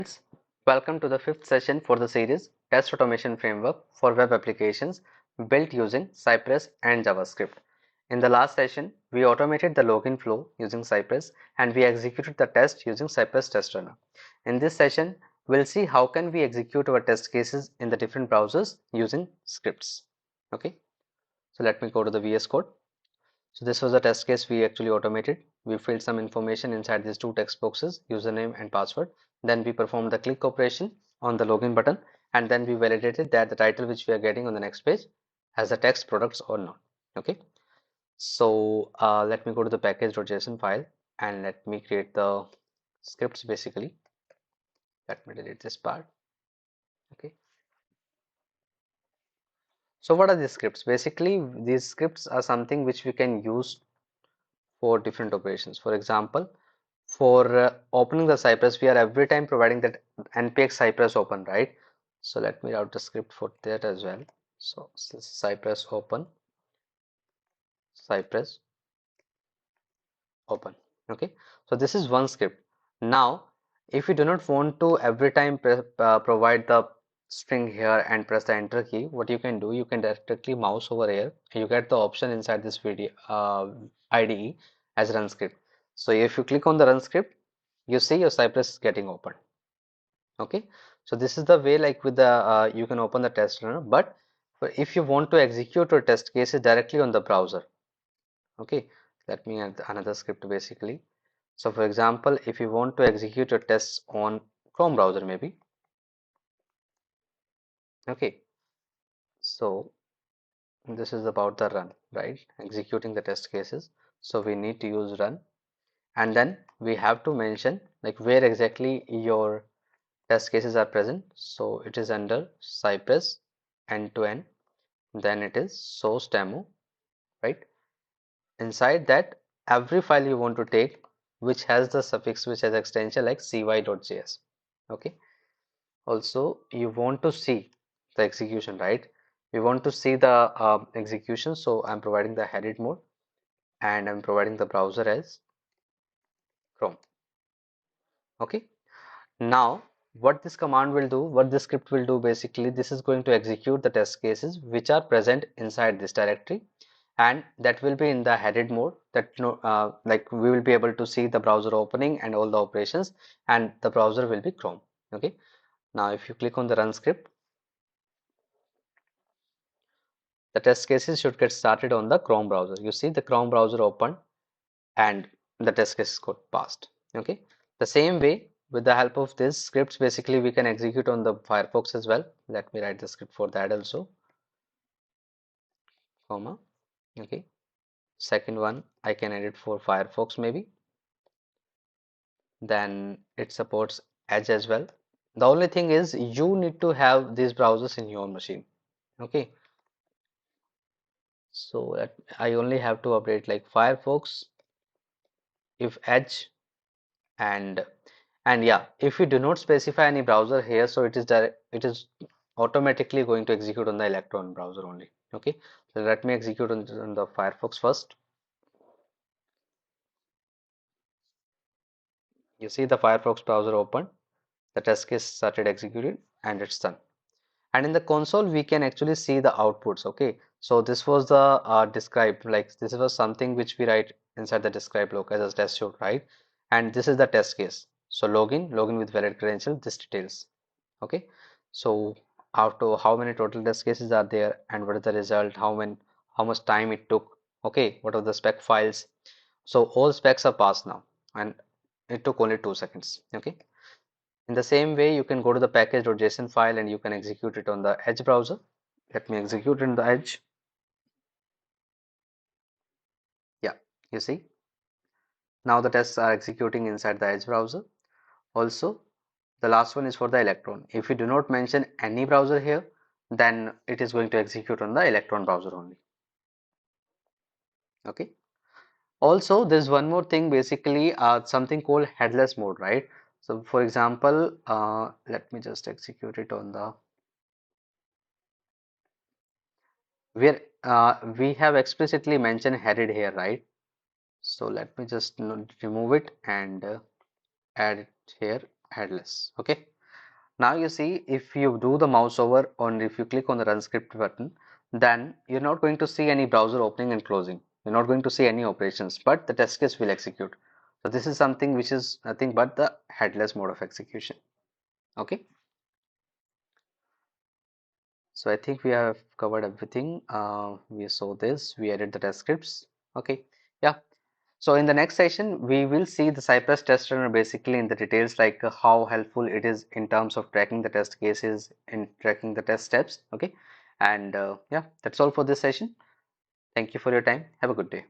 Friends, welcome to the fifth session for the series Test Automation Framework for Web Applications built using Cypress and JavaScript. In the last session, we automated the login flow using Cypress and we executed the test using Cypress Test Runner. In this session, we'll see how can we execute our test cases in the different browsers using scripts. Okay, so let me go to the VS Code. So this was a test case we actually automated. We filled some information inside these two text boxes, username and password. Then we performed the click operation on the login button, and then we validated that the title which we are getting on the next page has the text products or not. Okay. So let me go to the package.json file and let me create the scripts basically. Let me delete this part. Okay. So what are these scripts? Basically, these scripts are something which we can use for different operations. For example, for opening the Cypress, we are every time providing that npx Cypress open, right? So let me write the script for that as well. So Cypress open, Cypress open. Okay, so this is one script. Now, if you do not want to every time provide the string here and press the enter key, what you can do, you can directly mouse over here. You get the option inside this video IDE as run script. So if you click on the run script, you see your Cypress is getting opened. Okay, so this is the way, like with the you can open the test runner, but if you want to execute your test cases directly on the browser, okay, let me add another script basically. So for example, if you want to execute your tests on Chrome browser maybe, okay, so this is about the run, right, executing the test cases. So we need to use run, and then we have to mention like where exactly your test cases are present. So it is under Cypress end-to-end, then it is source demo, right? Inside that, every file you want to take which has the suffix, which has extension like cy.js. Okay, also you want to see the execution, right? We want to see the execution, so I'm providing the headed mode and I'm providing the browser as Chrome. Okay, now what this command will do, what this script will do, basically this is going to execute the test cases which are present inside this directory, and that will be in the headed mode, that like we will be able to see the browser opening and all the operations, and the browser will be Chrome. Okay, now if you click on the run script, the test cases should get started on the Chrome browser. You see the Chrome browser opened and the test case got passed. Okay, the same way with the help of these scripts, basically we can execute on the Firefox as well. Let me write the script for that also, comma. Okay, second one I can edit for Firefox maybe. Then it supports Edge as well. The only thing is you need to have these browsers in your machine. Okay, so that I only have to update like Firefox, if Edge, and yeah, if you do not specify any browser here, so it is automatically going to execute on the Electron browser only. Okay, so let me execute on the Firefox first. You see the Firefox browser opened, the test case started executing, and it's done. And in the console we can actually see the outputs. Okay, so this was the describe, like this was something which we write inside the describe locus as test should, right? And this is the test case. So login with valid credential, this details. Okay, so how many total test cases are there, and what is the result, how much time it took, okay, what are the spec files. So all specs are passed now, and it took only 2 seconds. Okay, in the same way, you can go to the package.json file and you can execute it on the Edge browser. Let me execute in the Edge. Yeah, you see, now the tests are executing inside the Edge browser. Also, the last one is for the Electron. If you do not mention any browser here, then it is going to execute on the Electron browser only. Okay. Also, there's one more thing, basically something called headless mode, right? So for example, let me just execute it on the where we have explicitly mentioned headed here, right? So let me just remove it and add it here, headless. Okay, Now you see, if you do the mouse over or if you click on the run script button, then you're not going to see any browser opening and closing. You're not going to see any operations, but the test case will execute. So this is something which is nothing but the headless mode of execution. Okay. So I think we have covered everything. We saw this, we added the test scripts. Okay. Yeah. So in the next session, we will see the Cypress test runner basically in the details, like how helpful it is in terms of tracking the test cases and tracking the test steps. Okay. And yeah, that's all for this session. Thank you for your time. Have a good day.